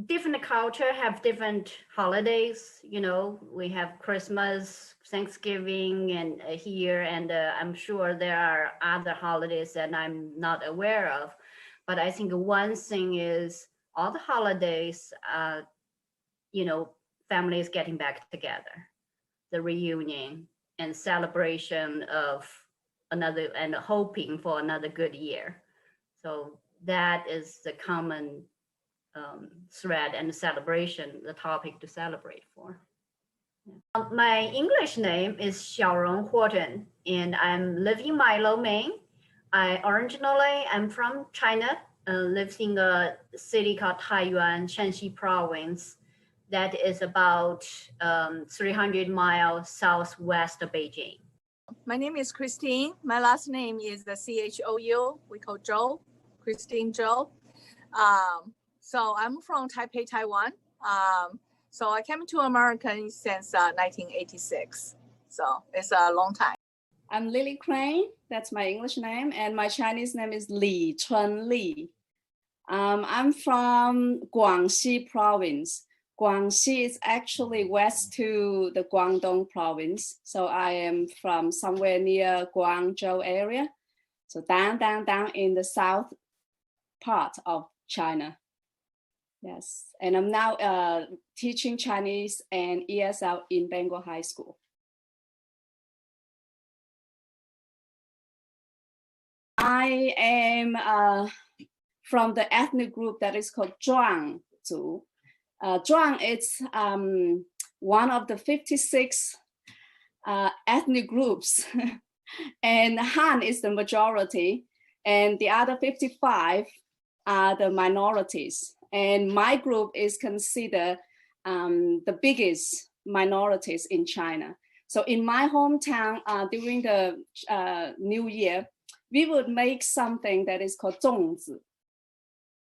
different culture have different holidays. You know, we have Christmas, Thanksgiving, and here, and I'm sure there are other holidays that I'm not aware of. But I think one thing is all the holidays, you know, families getting back together, the reunion and celebration of another, and hoping for another good year. So that is the common thread and celebration, the topic to celebrate for. My English name is Xiaorong Horton, and I'm living in Milo, Maine. I originally am from China, lives in a city called Taiyuan, Shanxi province, that is about 300 miles southwest of Beijing. My name is Christine. My last name is the Chou. We call Zhou, Christine Zhou. So I'm from Taipei, Taiwan. So I came to America since 1986. So it's a long time. I'm Lily Crane. That's my English name. And my Chinese name is Li Chun Li. I'm from Guangxi province. Guangxi is actually west to the Guangdong province. So I am from somewhere near Guangzhou area. So down in the south part of China. Yes, and I'm now teaching Chinese and ESL in Bangor High School. I am from the ethnic group that is called Zhuang Zhu. Zhuang is one of the 56 ethnic groups, and Han is the majority, and the other 55 are the minorities. And my group is considered the biggest minorities in China. So in my hometown, during the New Year, we would make something that is called zongzi,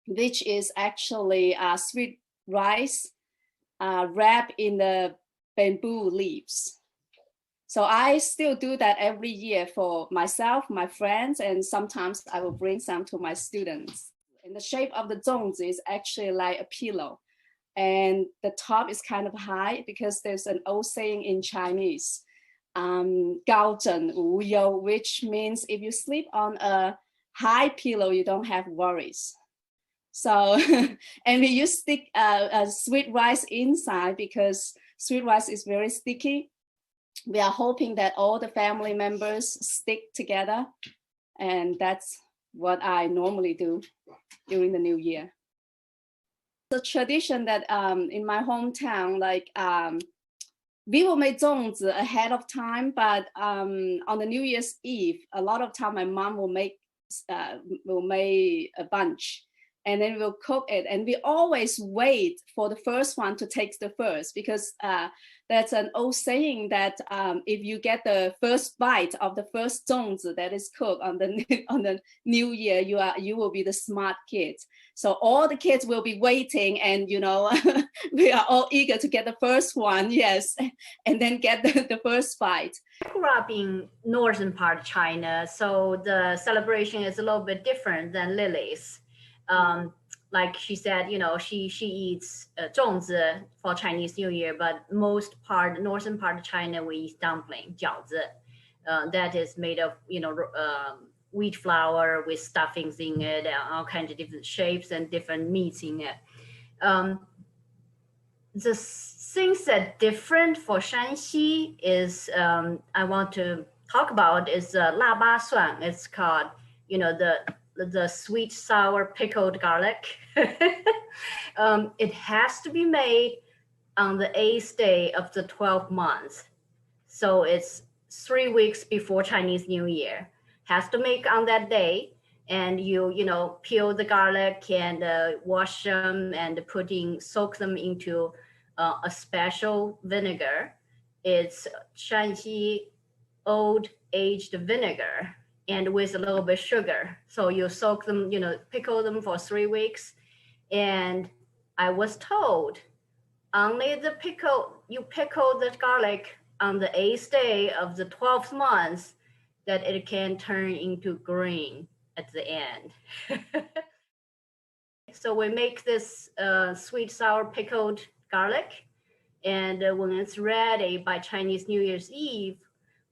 which is actually sweet rice wrapped in the bamboo leaves. So I still do that every year for myself, my friends, and sometimes I will bring some to my students. And the shape of the zongzi is actually like a pillow. And the top is kind of high because there's an old saying in Chinese, 高枕无忧, which means if you sleep on a high pillow, you don't have worries. So, and we use sweet rice inside because sweet rice is very sticky. We are hoping that all the family members stick together, and that's what I normally do during the New Year. The tradition that in my hometown, like we will make zongzi ahead of time, but on the New Year's Eve, a lot of time my mom will make a bunch, and then we'll cook it. And we always wait for the first one to take the first, because that's an old saying that if you get the first bite of the first zongzi that is cooked on the New Year, you will be the smart kids. So all the kids will be waiting, and you know, we are all eager to get the first one, yes, and then get the first bite. I grew up in northern part of China, so the celebration is a little bit different than Lily's. Like she said, you know, she eats zongzi for Chinese New Year, but northern part of China, we eat dumpling, jiaozi. That is made of, you know, wheat flour with stuffings in it, and all kinds of different shapes and different meats in it. The things that different for Shanxi is I want to talk about is la ba suan. It's called, you know, the sweet sour pickled garlic. It has to be made on the 8th day of the 12th month. So it's 3 weeks before Chinese New Year. Has to make on that day, and you know, peel the garlic and wash them and soak them into a special vinegar. It's Shanxi old aged vinegar, and with a little bit of sugar. So you soak them, you know, pickle them for 3 weeks. And I was told only you pickle the garlic on the 8th day of the 12th month, that it can turn into green at the end. So we make this sweet sour pickled garlic. And when it's ready by Chinese New Year's Eve,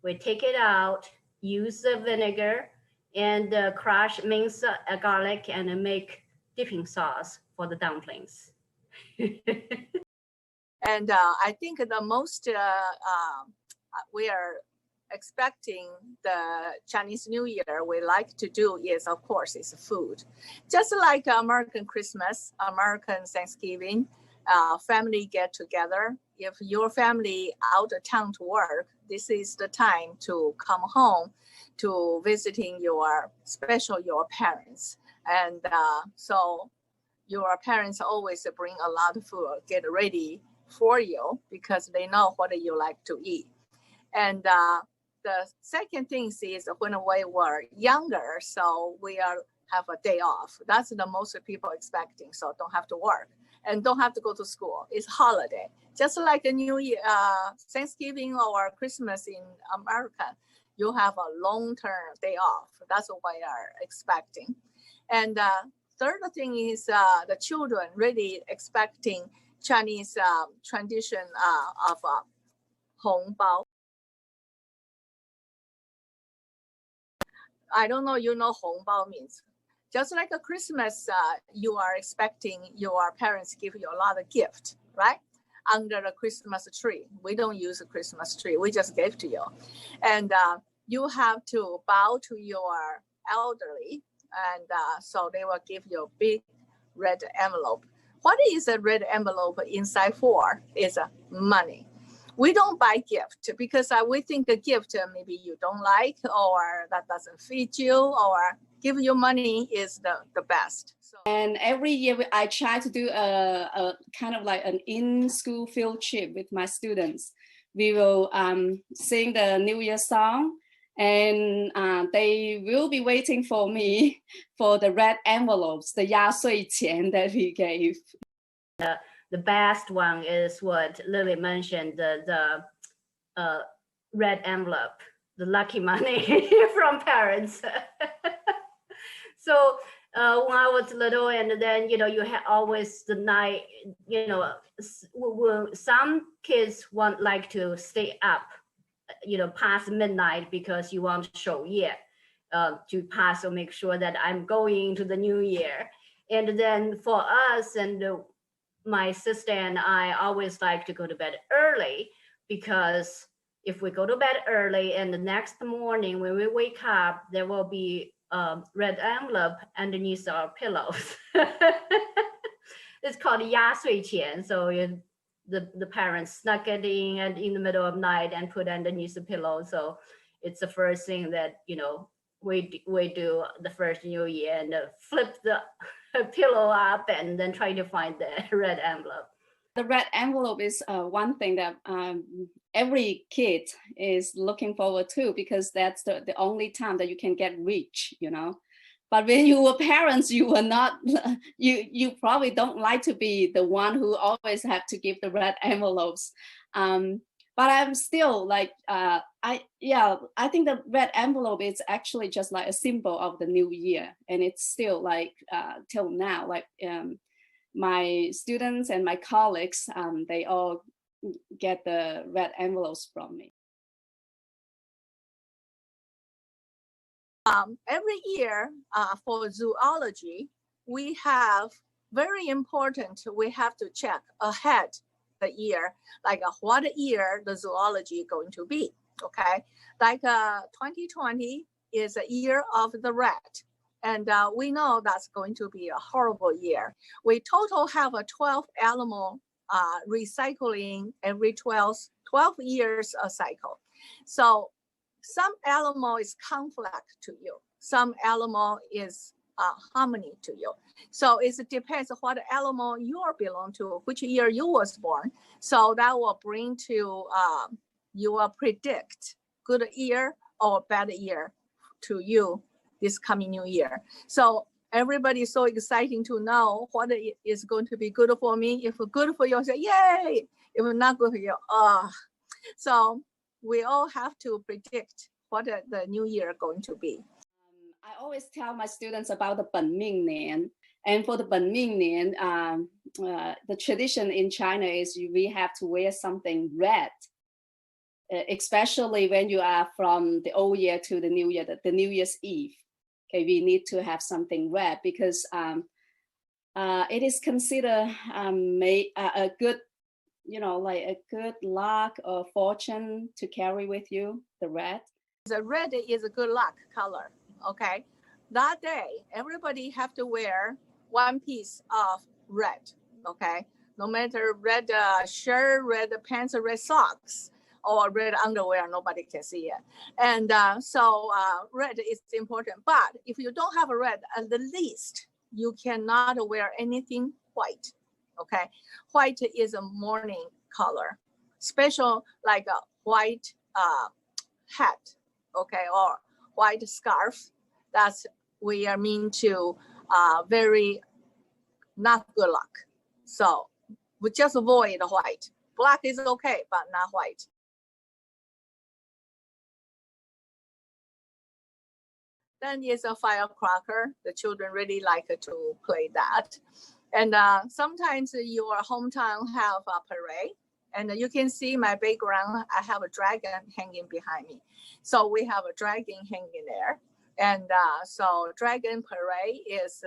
we take it out, use the vinegar, and crush minced garlic and make dipping sauce for the dumplings. And I think the most we are expecting the Chinese New Year we like to do is, of course, is food. Just like American Christmas, American Thanksgiving, family get together. If your family out of town to work, this is the time to come home to visiting your parents. And so your parents always bring a lot of food, get ready for you because they know what you like to eat. And the second thing is when we were younger, so we have a day off. That's the most people expecting, so don't have to work and don't have to go to school. It's holiday, just like a New Year, Thanksgiving or Christmas in America. You have a long-term day off. That's what we are expecting. And third thing is the children really expecting Chinese tradition of hongbao. I don't know, you know hongbao means. Just like a Christmas, you are expecting your parents give you a lot of gift, right? Under the Christmas tree. We don't use a Christmas tree. We just gave to you. And you have to bow to your elderly. And so they will give you a big red envelope. What is a red envelope inside for? Is money. We don't buy gift because we think a gift maybe you don't like or that doesn't fit you, or give you money is the best. So. And every year I try to do a kind of like an in-school field trip with my students. We will sing the New Year song, and they will be waiting for me for the red envelopes, the 压岁钱 that we gave. The best one is what Lily mentioned, the red envelope, the lucky money from parents. So when I was little, and then, you know, you had always the night, you know, some kids like to stay up, you know, past midnight because you want to show to pass or make sure that I'm going to the new year. And then for us, and my sister and I always like to go to bed early, because if we go to bed early and the next morning when we wake up, there will be a red envelope underneath our pillows. It's called 压岁钱. So the parents snuck it in the middle of night and put underneath the pillow. So it's the first thing that, you know, we do the first New Year, and flip the pillow up and then try to find the red envelope. The red envelope is one thing that every kid is looking forward to, because that's the only time that you can get rich, you know. But when you were parents, you were not, you probably don't like to be the one who always have to give the red envelopes. But I'm still like, I think the red envelope is actually just like a symbol of the new year. And it's still like, till now, like my students and my colleagues, they all get the red envelopes from me. Every year for zoology, we have very important, we have to check ahead the year, like what year the zoology going to be, okay? Like 2020 is a year of the rat. And we know that's going to be a horrible year. We total have a 12 animal recycling every 12 years a cycle. So some animal is conflict to you. Some animal is harmony to you. So it depends on what animal you belong to, which year you was born. So that will bring to, you will predict good year or bad year to you this coming new year. So everybody is so exciting to know what is going to be good for me. If good for you, say, yay. If not good for you, So we all have to predict what the new year going to be. I always tell my students about the 本命年. And for the 本命年, the tradition in China is we have to wear something red, especially when you are from the old year to the new year, the New Year's Eve. Okay, we need to have something red because it is considered a good, like a good luck or fortune to carry with you, the red. The red is a good luck color, okay? That day, everybody have to wear one piece of red, okay? No matter red shirt, red pants, red socks, or red underwear, nobody can see it. And so red is important. But if you don't have a red, at the least, you cannot wear anything white, okay? White is a mourning color, special like a white hat, okay, or white scarf. That's we are mean to very not good luck. So we just avoid white. Black is okay, but not white. Then is a firecracker. The children really like to play that. And sometimes your hometown have a parade. And you can see my background, I have a dragon hanging behind me. So we have a dragon hanging there. And so dragon parade is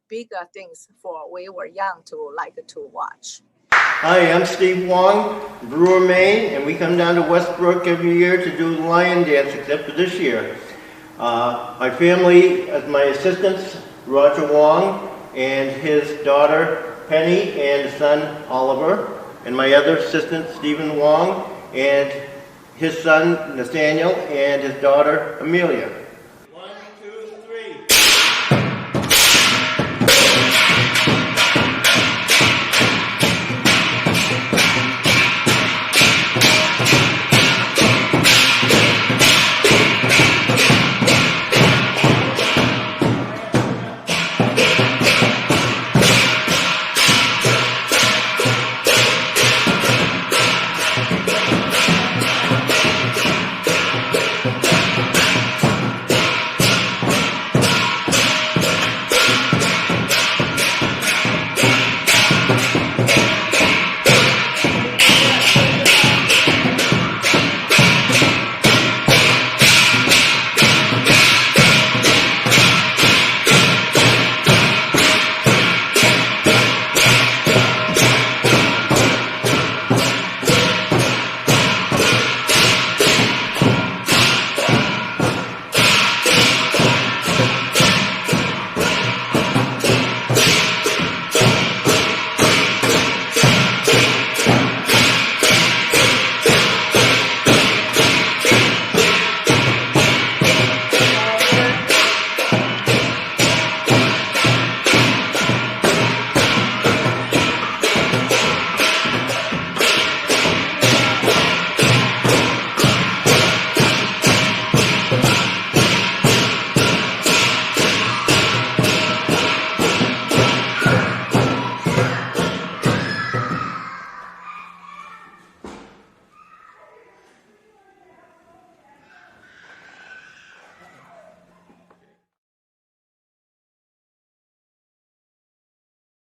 bigger things for we were young to like to watch. Hi, I'm Steve Wong, Brewer, Maine, and we come down to Westbrook every year to do the lion dance, except for this year. My family, as my assistants, Roger Wong and his daughter Penny and son Oliver, and my other assistant Stephen Wong and his son Nathaniel and his daughter Amelia. 1, 2, 3.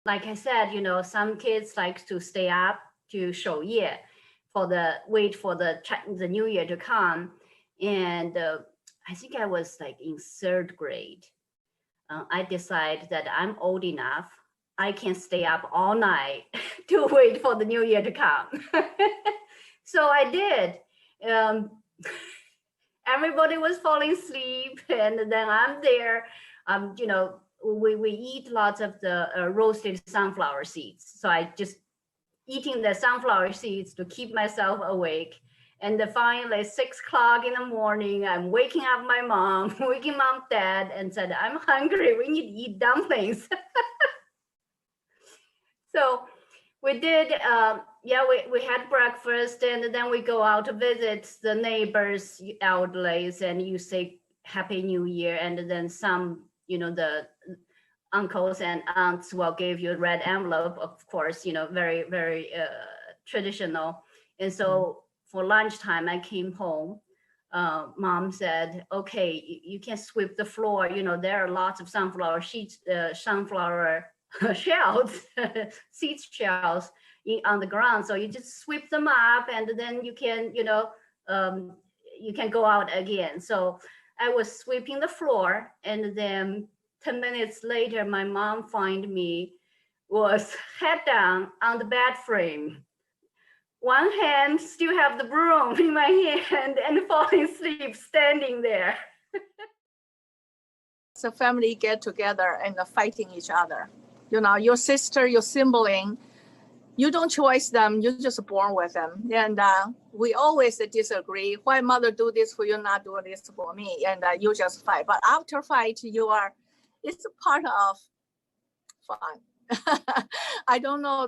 Like I said, some kids like to stay up to 守夜 wait for the New Year to come. And I think I was like in 3rd grade. I decided that I'm old enough. I can stay up all night to wait for the New Year to come. So I did. Everybody was falling asleep, and then I'm there. We eat lots of the roasted sunflower seeds. So I just eating the sunflower seeds to keep myself awake. And finally, 6 o'clock in the morning, I'm waking up my mom, waking mom, dad, and said, I'm hungry. We need to eat dumplings. So we did, we had breakfast, and then we go out to visit the neighbors, elderlies, and you say Happy New Year. And then some, the uncles and aunts will give you a red envelope, of course, very, very traditional. And so for lunchtime, I came home mom said, okay, you can sweep the floor. You know, there are lots of sunflower sheets, sunflower shells, seed shells on the ground. So you just sweep them up and then you can, you can go out again. So I was sweeping the floor, and then 10 minutes later, my mom find me was head down on the bed frame. One hand still have the broom in my hand and falling asleep standing there. So family get together and fighting each other. You know, your sister, your sibling, you don't choose them, you're just born with them. And we always disagree. Why mother do this for you, not do this for me? And you just fight. But after fight, it's a part of fun. I don't know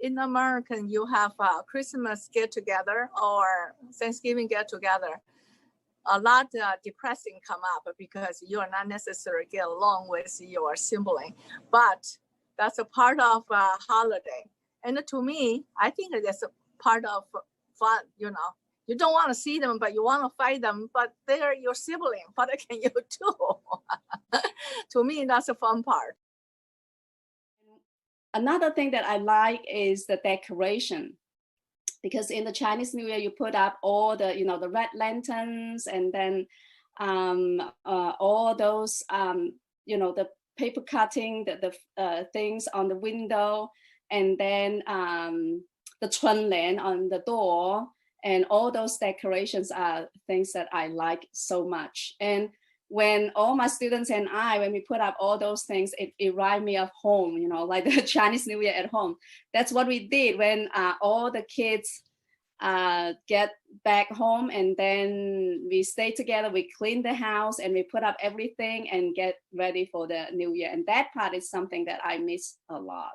in American, you have Christmas get together or Thanksgiving get together. A lot depressing come up because you are not necessarily get along with your sibling, but that's a part of holiday. And to me, I think that's a part of fun. You know, you don't want to see them, but you want to fight them, but they're your sibling. What can you do? To me, that's a fun part. Another thing that I like is the decoration, because in the Chinese New Year, you put up all the, the red lanterns, and then all those, the paper cutting, the things on the window, and then the chunlian on the door, and all those decorations are things that I like so much. And when all my students and when we put up all those things, it reminds me of home, like the Chinese New Year at home. That's what we did when all the kids get back home, and then we stay together, we clean the house, and we put up everything and get ready for the New Year. And that part is something that I miss a lot.